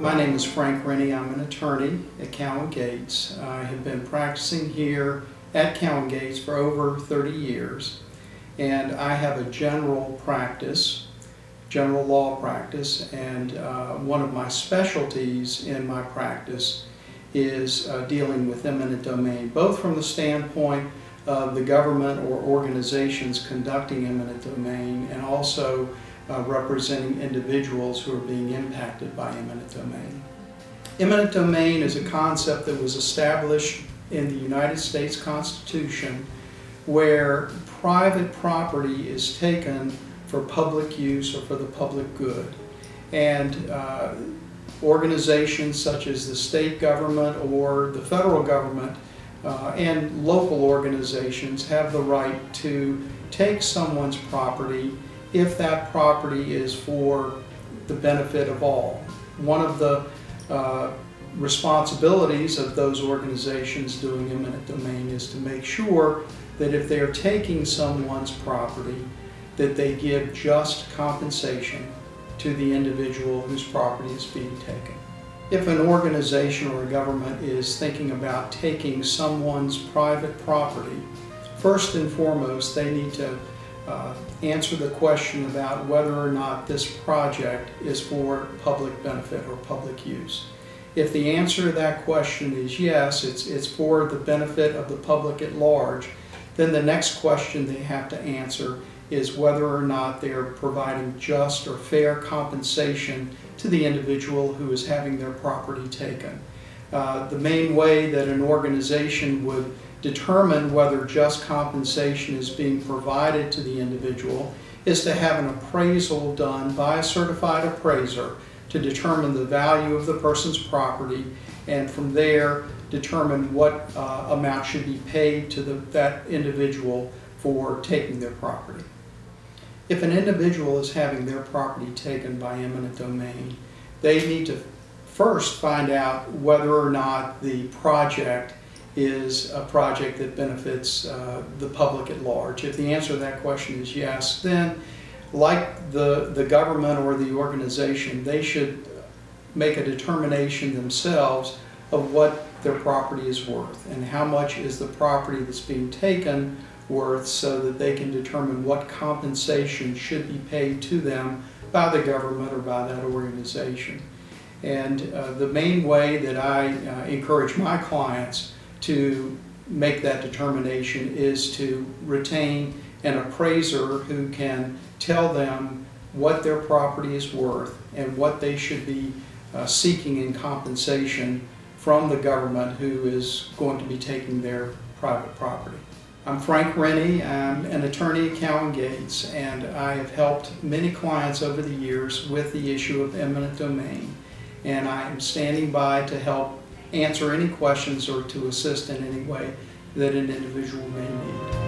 My name is Frank Rennie. I'm an attorney at CowanGates. I have been practicing here at CowanGates for over 30 years, and I have a general law practice, and one of my specialties in my practice is dealing with eminent domain, both from the standpoint of the government or organizations conducting eminent domain, and also representing individuals who are being impacted by eminent domain. Eminent domain is a concept that was established in the United States Constitution, where private property is taken for public use or for the public good. And organizations such as the state government or the federal government and local organizations have the right to take someone's property if that property is for the benefit of all. One of the responsibilities of those organizations doing eminent domain is to make sure that if they are taking someone's property, that they give just compensation to the individual whose property is being taken. If an organization or a government is thinking about taking someone's private property, first and foremost they need to answer the question about whether or not this project is for public benefit or public use. If the answer to that question is yes, it's for the benefit of the public at large, then the next question they have to answer is whether or not they're providing just or fair compensation to the individual who is having their property taken. The main way that an organization would determine whether just compensation is being provided to the individual is to have an appraisal done by a certified appraiser to determine the value of the person's property, and from there determine what amount should be paid to that individual for taking their property. If an individual is having their property taken by eminent domain, they need to first find out whether or not the project is a project that benefits the public at large. If the answer to that question is yes, then like the government or the organization, they should make a determination themselves of what their property is worth and how much is the property that's being taken worth, so that they can determine what compensation should be paid to them by the government or by that organization. And the main way that I encourage my clients to make that determination is to retain an appraiser who can tell them what their property is worth and what they should be seeking in compensation from the government who is going to be taking their private property. I'm Frank Rennie. I'm an attorney at CowanGates, and I have helped many clients over the years with the issue of eminent domain, and I am standing by to help answer any questions or to assist in any way that an individual may need.